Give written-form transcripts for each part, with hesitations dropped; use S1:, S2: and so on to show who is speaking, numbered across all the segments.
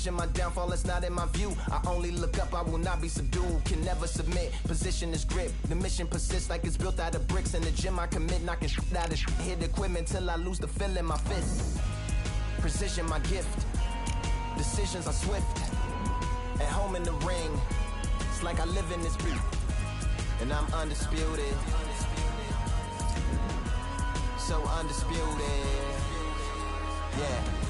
S1: Precision, my downfall, it's not in my view. I only look up, I will not be subdued. Can never submit, position is grip. The mission persists like it's built out of bricks. In the gym I commit, knocking shit out of shit. Hit equipment till I lose the feel in my fist. Precision, my gift. Decisions are swift. At home in the ring, it's like I live in this beat. And I'm undisputed. So undisputed. Yeah.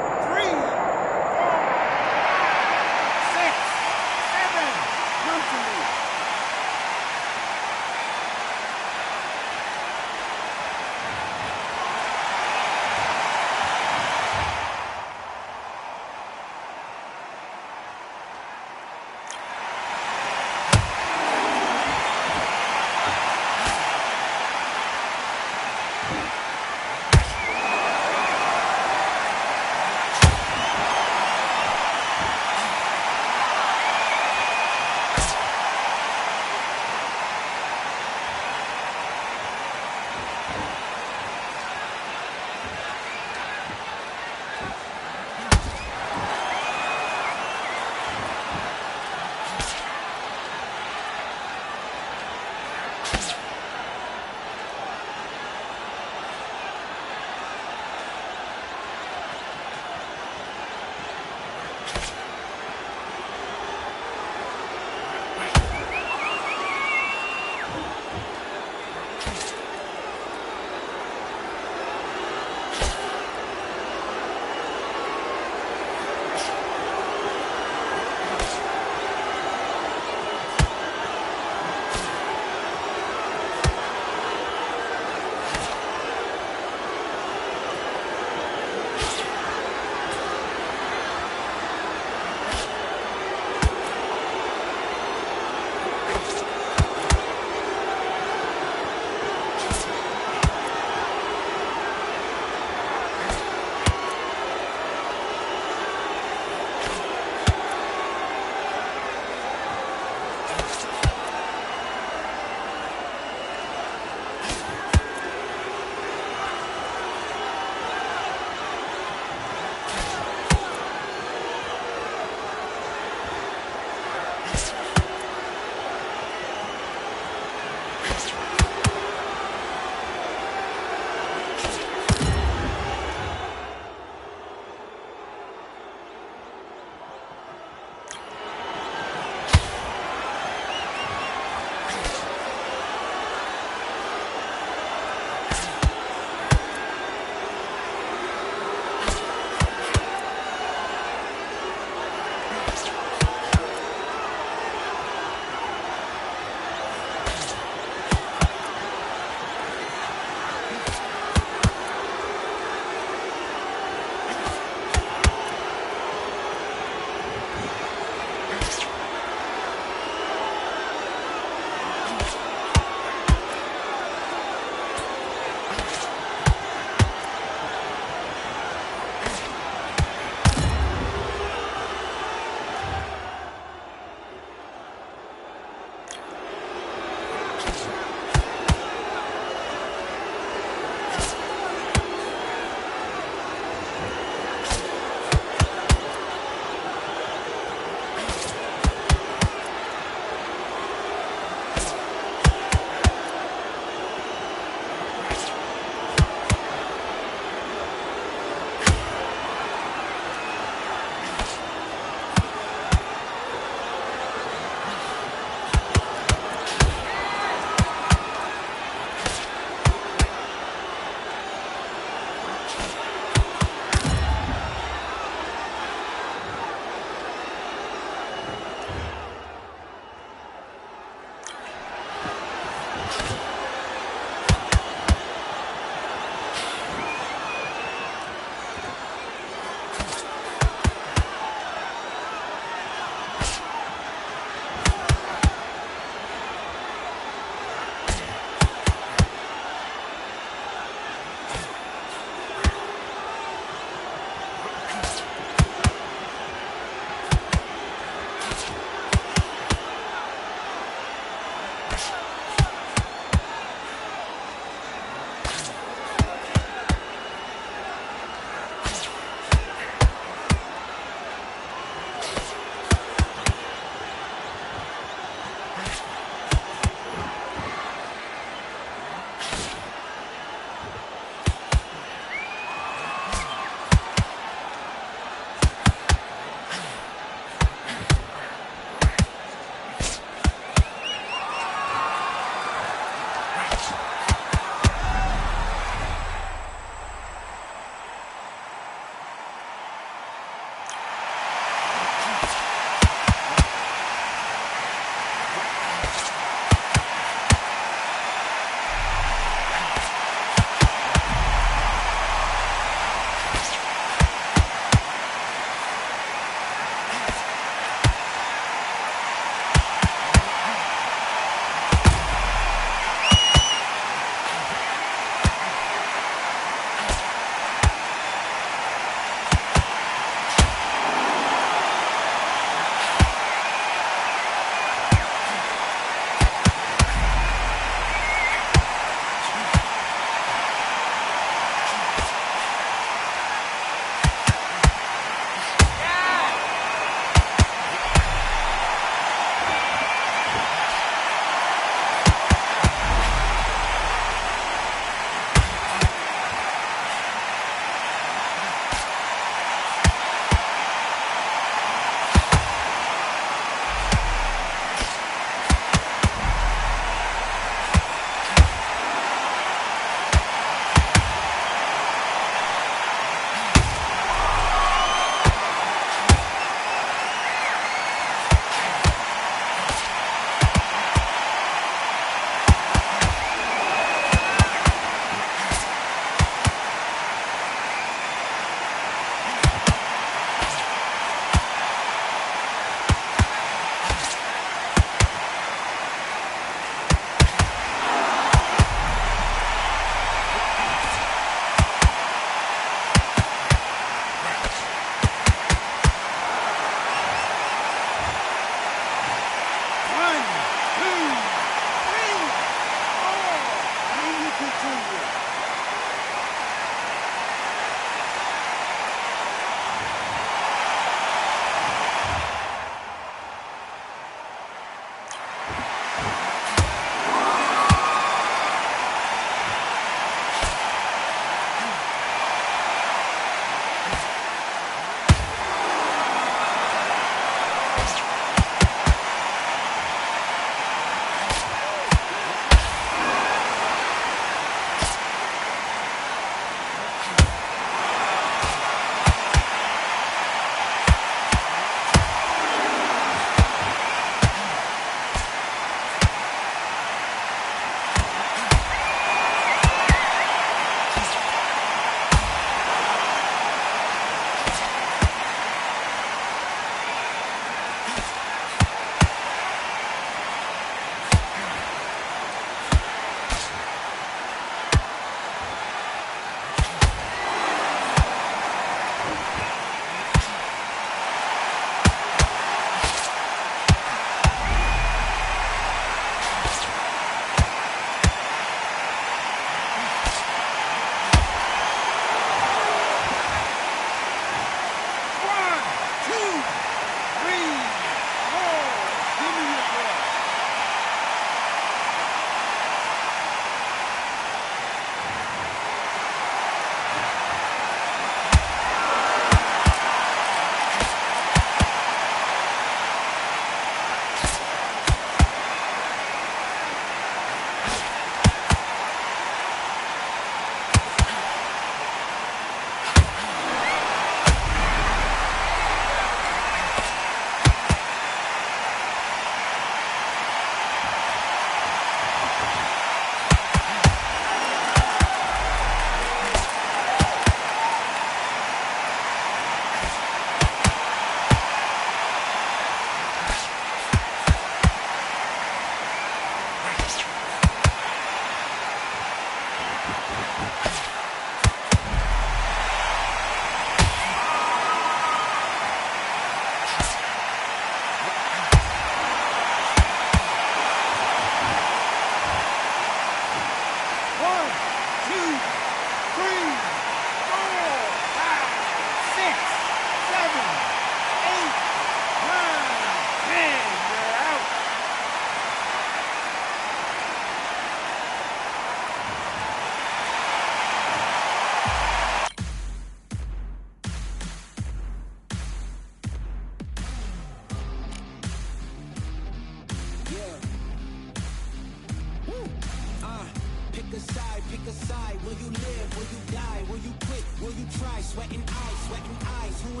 S2: sweating eyes. Who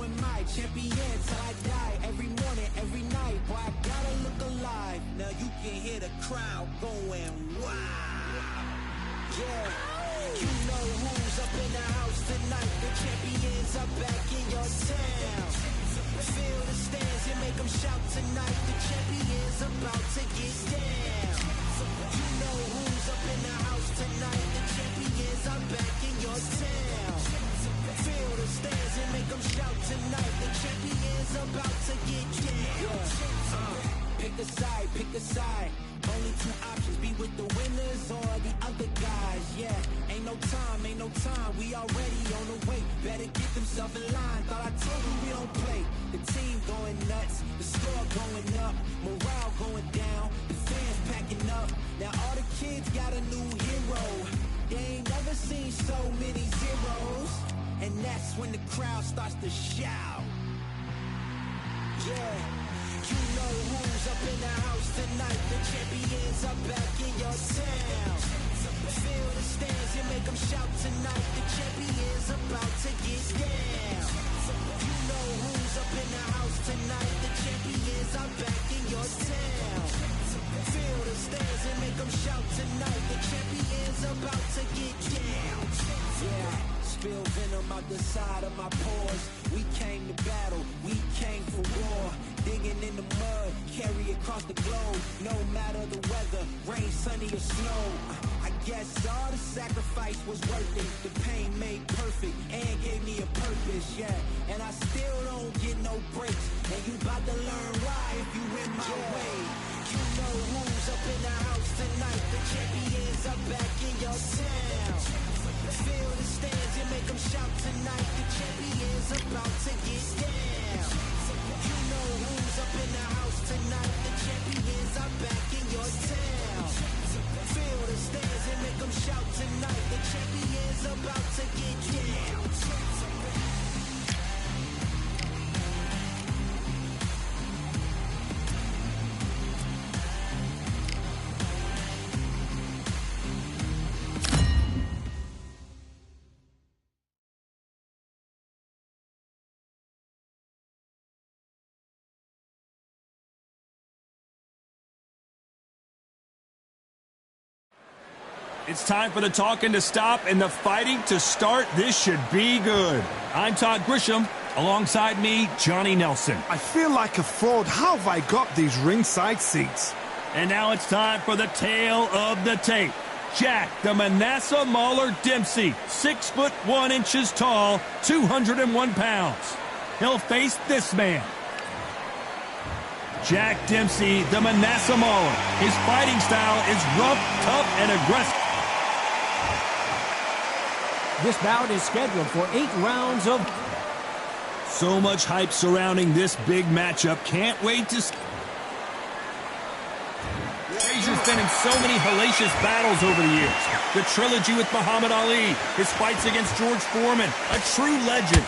S2: am I? Champion till I die. Every morning, every night. Boy, I gotta look alive. Now you can hear the crowd going wow. Yeah, you know who's up in the house tonight. The champions are back in your town. Feel the stands and make them shout tonight. The champions about to get down. You know who's up in the house tonight. The champions are back in your town. Feel the stands and make them shout tonight. The champions about to get down. Pick a side. Only two options, be with the winners or the other guys. Yeah, ain't no time. We already on the way. Better get themselves in line. Thought I told you we don't play. The team going nuts, the score going up, morale going down, the fans packing up. Now all the kids got a new hero. They ain't never seen so many zeros. And that's when the crowd starts to shout. Yeah, you know who's up in the house tonight. The champions are back in your town. Feel the stands and make them shout tonight. The champions about to get down. You know who's up in the house tonight. The champions are back in your town. Feel the stands and make them shout tonight. The champions about to get down. Yeah, spill venom out the side of my pores. We came to battle, we came for war. Digging in the mud, carry across the globe. No matter the weather, rain, sunny or snow. I guess all the sacrifice was worth it. The pain made perfect and gave me a purpose, yeah. And I still don't get no breaks. And you about to learn why if you in my way. You know who's up in the house tonight. The champions are back in your town. Feel the stands and make them shout tonight. The champions about to get down. You know who's up in the house tonight. The champions are back in your town. Feel the stands and make them shout tonight. The champions about to get down.
S3: It's time for the talking to stop and the fighting to start. This should be good. I'm Todd Grisham. Alongside me, Johnny Nelson.
S4: I feel like a fraud. How have I got these ringside seats?
S3: And now it's time for the tale of the tape. Jack the Manasseh Mauler Dempsey, 6'1" tall, 201 pounds. He'll face this man. Jack Dempsey, the Manasseh Mauler. His fighting style is rough, tough, and aggressive.
S5: This bout is scheduled for 8 rounds of...
S3: So much hype surrounding this big matchup. Can't wait to... Frazier's been in so many hellacious battles over the years. The trilogy with Muhammad Ali, his fights against George Foreman, a true legend.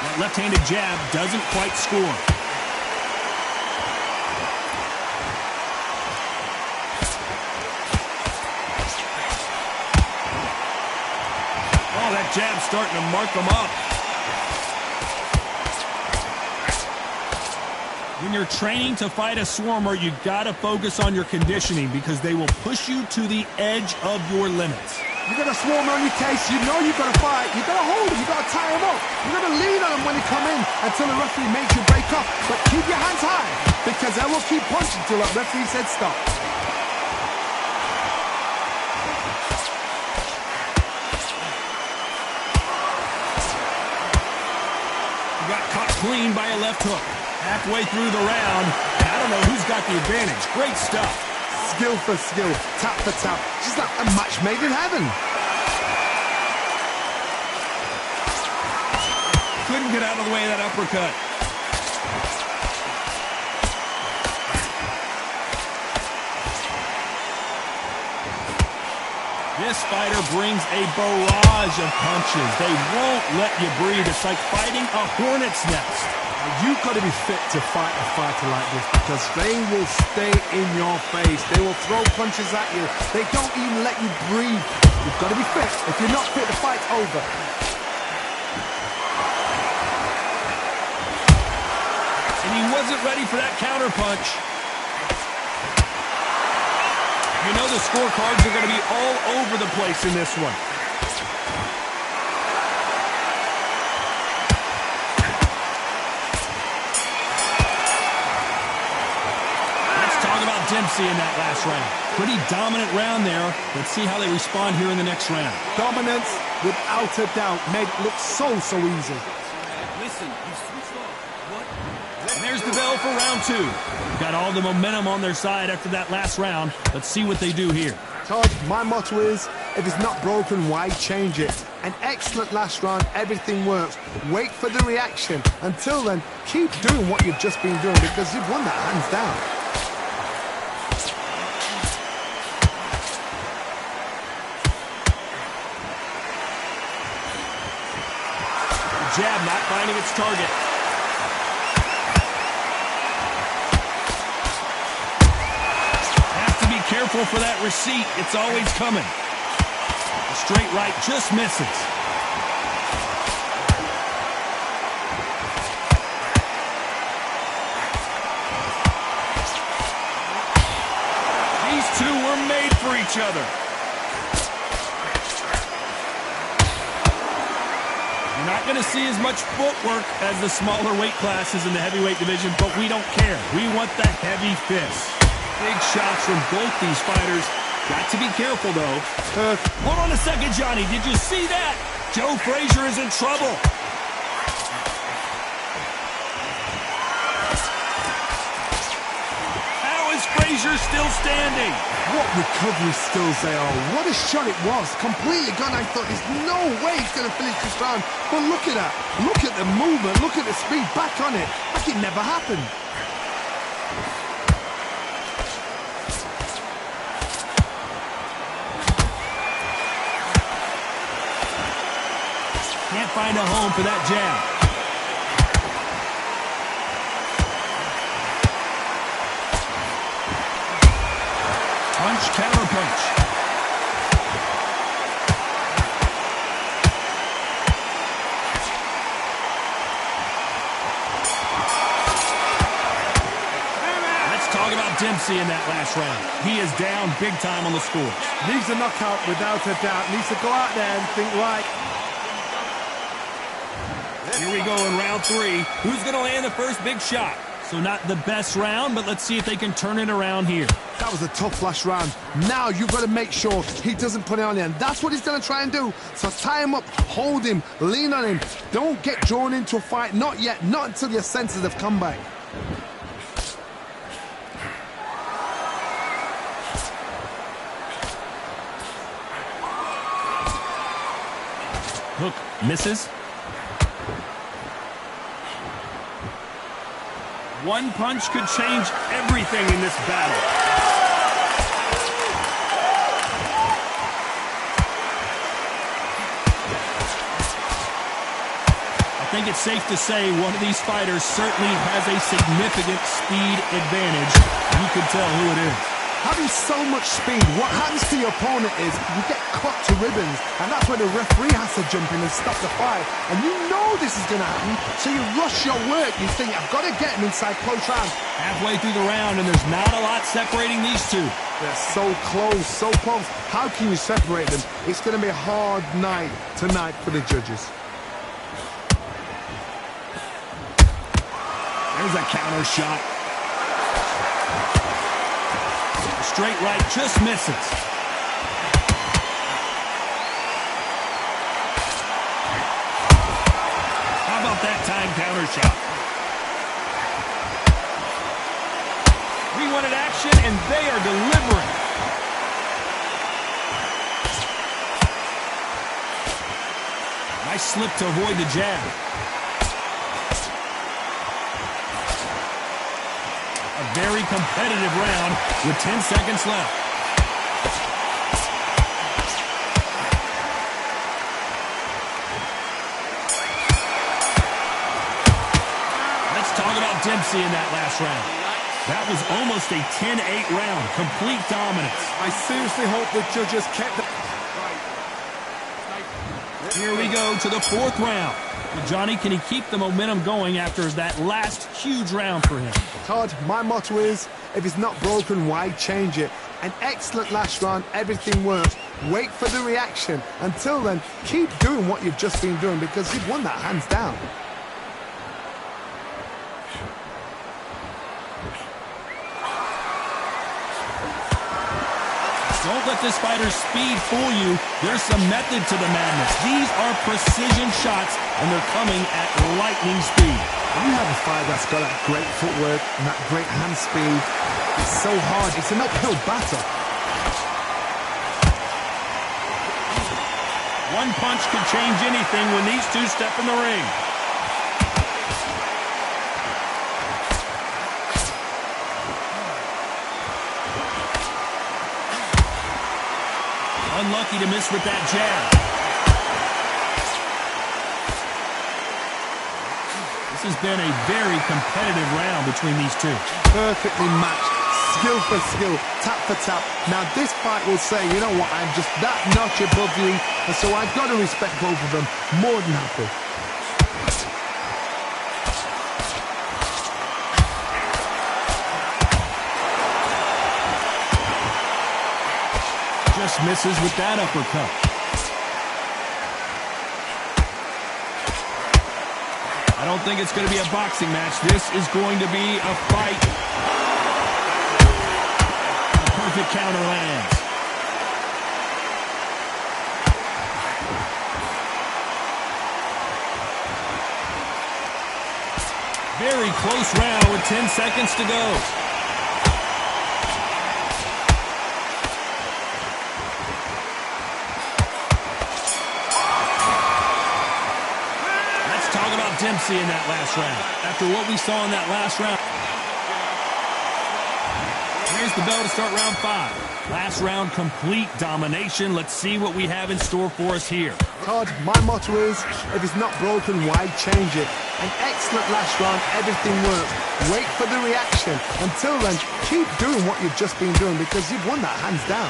S3: That left-handed jab doesn't quite score. Oh, that jab's starting to mark him up. When you're training to fight a swarmer, you gotta focus on your conditioning because they will push you to the edge of your limits.
S4: You got a swarmer on your case, you know you've got to fight, you got to hold him, you got to tie him up, you got to lean on him when they come in until the referee makes you break up. But keep your hands high because they will keep punching till that referee said stop.
S3: He got caught clean by a left hook. Halfway through the round, and I don't know who's got the advantage. Great stuff.
S4: Skill for skill, tap for tap. Just like a match made in heaven.
S3: Couldn't get out of the way of that uppercut. This fighter brings a barrage of punches. They won't let you breathe. It's like fighting a hornet's nest.
S4: You've got to be fit to fight a fighter like this because they will stay in your face. They will throw punches at you. They don't even let you breathe. You've got to be fit. If you're not fit, the fight's over.
S3: And he wasn't ready for that counter punch. You know the scorecards are going to be all over the place in this one. Dempsey in that last round. Pretty dominant round there. Let's see how they respond here in the next round.
S4: Dominance, without a doubt, made it look so easy.
S2: Listen, you switched off. What?
S3: And there's the bell for round two. Got all the momentum on their side after that last round. Let's see what they do here.
S4: Todd, my motto is, if it's not broken, why change it? An excellent last round, everything works. Wait for the reaction. Until then, keep doing what you've just been doing because you've won that hands down.
S3: Jab not finding its target. Have to be careful for that receipt. It's always coming. The straight right just misses. These two were made for each other. You're not going to see as much footwork as the smaller weight classes in the heavyweight division, but we don't care. We want the heavy fists. Big shots from both these fighters. Got to be careful, though. Hold on a second, Johnny. Did you see that? Joe Frazier is in trouble. How is Frazier still standing?
S4: What recovery skills they are. What a shot it was. Completely gone. I thought there's no way he's going to finish this round. But look at that. Look at the movement. Look at the speed. Back on it. Like it never happened.
S3: Can't find a home for that jab. Punch, counter punch. Let's talk about Dempsey in that last round. He is down big time on the scores.
S4: Needs a knockout without a doubt. Needs to go out there and think, right.
S3: Here we go in round three. Who's going to land the first big shot? So not the best round, but let's see if they can turn it around here.
S4: That was a tough last round. Now you've got to make sure he doesn't put it on you, and that's what he's going to try and do. So tie him up, hold him, lean on him. Don't get drawn into a fight. Not yet. Not until your senses have come back.
S3: Hook misses. One punch could change everything in this battle. I think it's safe to say one of these fighters certainly has a significant speed advantage. You can tell who it is.
S4: Having so much speed, what happens to your opponent is you get cut to ribbons, and that's where the referee has to jump in and stop the fight. And you know this is going to happen, so you rush your work. You think, I've got to get him inside close round.
S3: Halfway through the round, and there's not a lot separating these two.
S4: They're so close, so close. How can you separate them? It's going to be a hard night tonight for the judges.
S3: There's a counter shot. Straight right just misses. How about that time counter shot? We wanted action, and they are delivering. Nice slip to avoid the jab. A very competitive round with 10 seconds left. Dempsey in that last round. That was almost a 10-8 round. Complete dominance.
S4: I seriously hope the judges kept the...
S3: Here we go to the fourth round. Well, Johnny, can he keep the momentum going after that last huge round for him?
S4: Todd, my motto is, if it's not broken, why change it? An excellent last round, everything works. Wait for the reaction. Until then, keep doing what you've just been doing because you've won that hands down.
S3: Don't let this fighter's speed fool you. There's some method to the madness. These are precision shots, and they're coming at lightning speed.
S4: When you have a fighter that's got that great footwork and that great hand speed, it's so hard. It's an uphill battle.
S3: One punch could change anything when these two step in the ring. Unlucky to miss with that jab. This has been a very competitive round between these two.
S4: Perfectly matched, skill for skill, tap for tap. Now this fight will say, you know what, I'm just that notch above you, and so I've got to respect both of them. More than happy.
S3: Just misses with that uppercut. I don't think it's going to be a boxing match. This is going to be a fight. A perfect counter lands. Very close round with 10 seconds to go. Dempsey in that last round. After what we saw in that last round. Here's the bell to start round 5. Last round, complete domination. Let's see what we have in store for us here.
S4: Todd, my motto is, if it's not broken, why change it? An excellent last round, everything works. Wait for the reaction. Until then, keep doing what you've just been doing because you've won that hands down.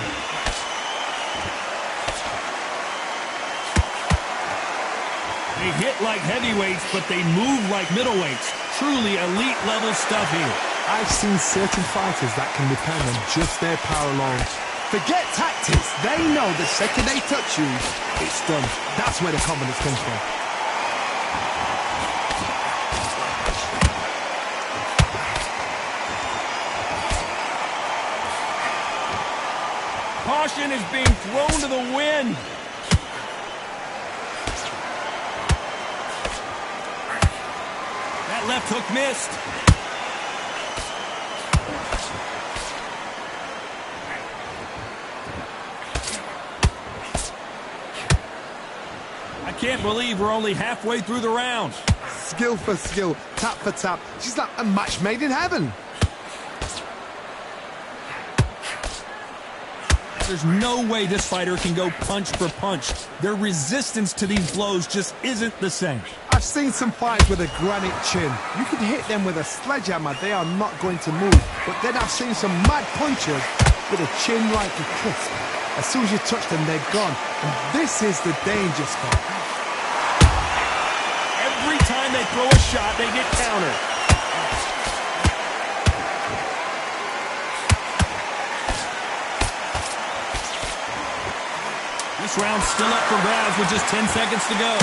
S3: They hit like heavyweights, but they move like middleweights. Truly elite level stuff here.
S4: I've seen certain fighters that can depend on just their power alone. Forget tactics. They know the second they touch you, it's done. That's where the confidence comes from.
S3: Caution is being thrown to the wind. Left hook missed. I can't believe we're only halfway through the round.
S4: Skill for skill, tap for tap. She's like a match made in heaven.
S3: There's no way this fighter can go punch for punch. Their resistance to these blows just isn't the same.
S4: I've seen some fights with a granite chin. You can hit them with a sledgehammer, they are not going to move. But then I've seen some mad punchers with a chin like a crisp. As soon as you touch them, they're gone. And this is the danger spot.
S3: Every time they throw a shot, they get countered. This round's still up for grabs with just 10 seconds to go.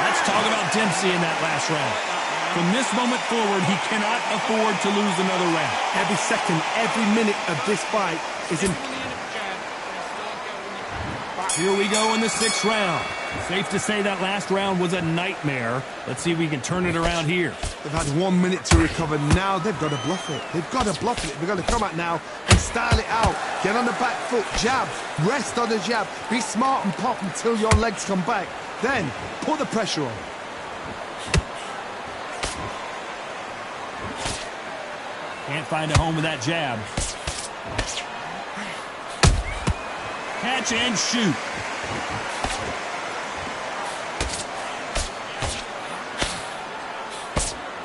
S3: Let's talk about Dempsey in that last round. From this moment forward, he cannot afford to lose another round.
S4: Every second, every minute of this fight is in...
S3: Here we go in the 6th round. Safe to say that last round was a nightmare. Let's see if we can turn it around here.
S4: They've had 1 minute to recover. Now they've got to bluff it. They've got to bluff it. They've got to come out now and style it out. Get on the back foot, jab, rest on the jab. Be smart and pop until your legs come back. Then put the pressure on.
S3: Can't find a home with that jab. Catch and shoot.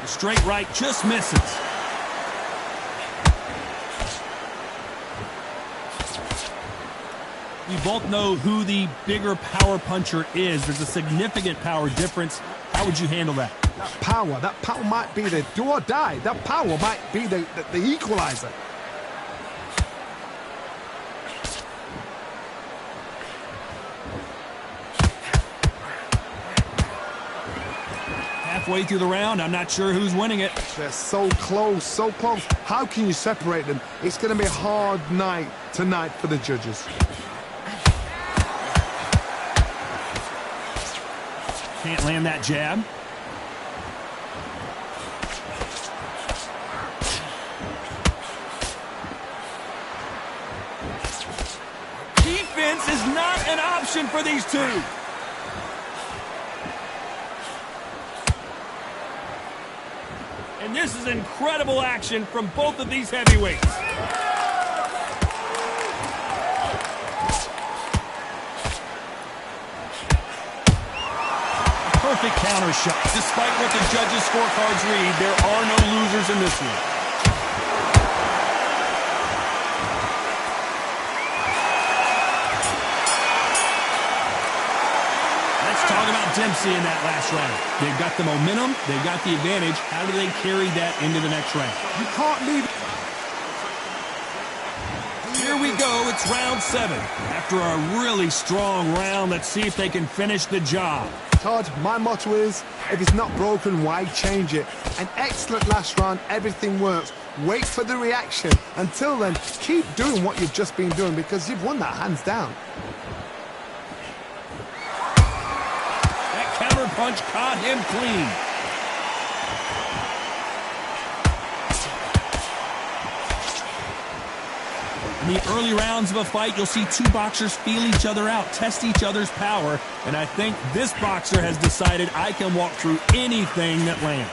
S3: The straight right just misses. We both know who the bigger power puncher is. There's a significant power difference. How would you handle that?
S4: That power might be the do or die. That power might be the equalizer.
S3: Halfway through the round, I'm not sure who's winning it.
S4: They're so close, so close. How can you separate them? It's going to be a hard night tonight for the judges.
S3: Can't land that jab. Defense is not an option for these two. And this is incredible action from both of these heavyweights. Perfect counter shot. Despite what the judges' scorecards read, there are no losers in this one. Let's talk about Dempsey in that last round. They've got the momentum. They've got the advantage. How do they carry that into the next round?
S4: You can't leave.
S3: Here we go. It's round 7. After a really strong round, let's see if they can finish the job.
S4: Todd, my motto is, if it's not broken, why change it? An excellent last round, everything works. Wait for the reaction. Until then, keep doing what you've just been doing because you've won that hands down.
S3: That counter punch caught him clean. In the early rounds of a fight, you'll see two boxers feel each other out, test each other's power, and I think this boxer has decided I can walk through anything that lands.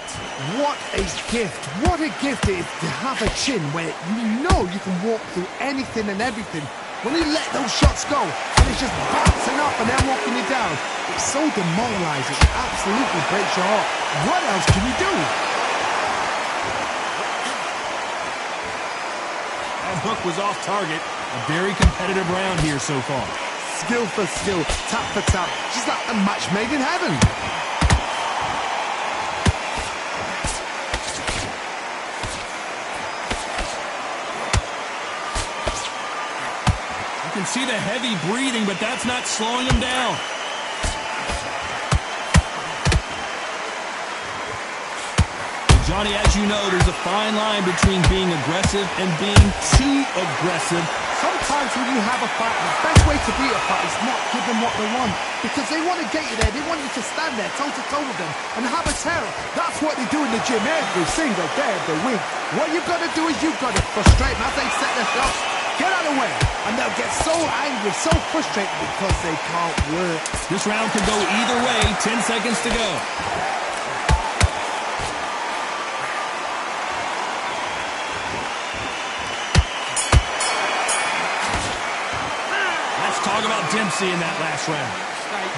S4: What a gift. What a gift it is to have a chin where you know you can walk through anything and everything. When you let those shots go, and it's just bouncing up and then walking you down, it's so demoralizing. It absolutely breaks your heart. What else can you do?
S3: Hook was off target. A very competitive round here so far.
S4: Skill for skill, tap for tap, just like a match made in heaven.
S3: You can see the heavy breathing, but that's not slowing him down. Johnny, as you know, there's a fine line between being aggressive and being too aggressive.
S4: Sometimes when you have a fight, the best way to beat a fight is not give them what they want. Because they want to get you there. They want you to stand there toe-to-toe with them and have a terror. That's what they do in the gym every single day of the week. What you've got to do is you've got to frustrate them as they set their shots. Get out of the way. And they'll get so angry, so frustrated because they can't work.
S3: This round could go either way. 10 seconds to go. Talk about Dempsey in that last round.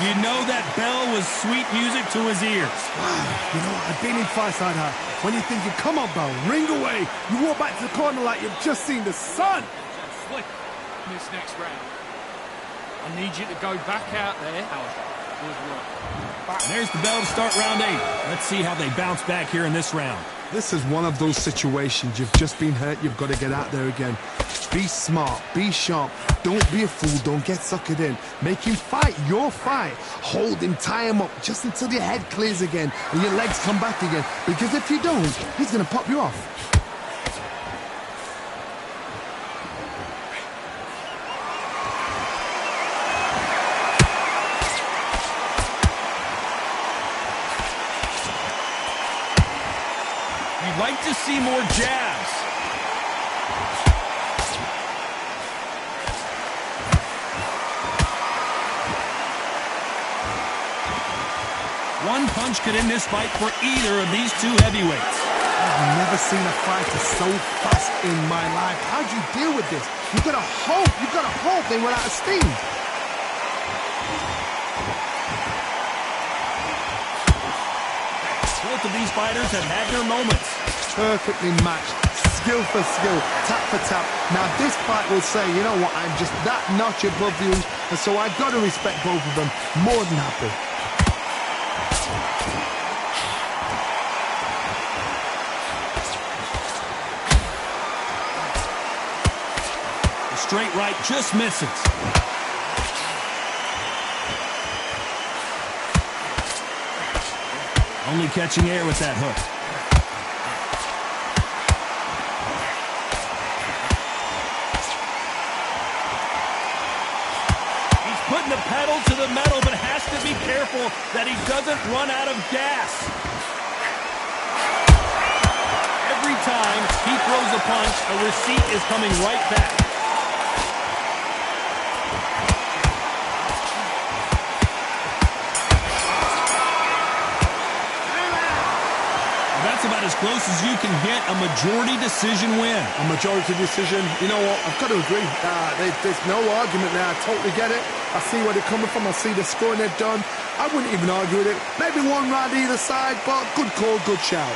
S3: You know that bell was sweet music to his ears.
S4: You know, I've been in fights like that. When you're thinking, come on, bell, ring away. You walk back to the corner like you've just seen the sun.
S6: Slick in this next round. I need you to go back out there.
S3: And there's the bell to start round 8. Let's see how they bounce back here in this round.
S4: This is one of those situations. You've just been hurt. You've got to get out there again. Be smart. Be sharp. Don't be a fool. Don't get suckered in. Make him fight your fight. Hold him. Tie him up just until your head clears again and your legs come back again. Because if you don't, he's going to pop you off.
S3: You'd like to see more jabs. One punch could end this fight for either of these two heavyweights.
S4: I've never seen a fighter so fast in my life. How do you deal with this? You've got to hope they run out of steam.
S3: Both of these fighters have had their moments.
S4: Perfectly matched, skill for skill, tap for tap. Now this fight will say, you know what, I'm just that notch above you, and so I've got to respect both of them. More than happy.
S3: The straight right just misses. Only catching air with that hook. He's putting the pedal to the metal, but has to be careful that he doesn't run out of gas. Every time he throws a punch, a receipt is coming right back. That's about as close as you can get a majority decision win.
S4: A majority decision, you know what, I've got to agree. There's no argument there. I totally get it. I see where they're coming from. I see the scoring they've done. I wouldn't even argue with it. Maybe one round either side, but good call, good shout.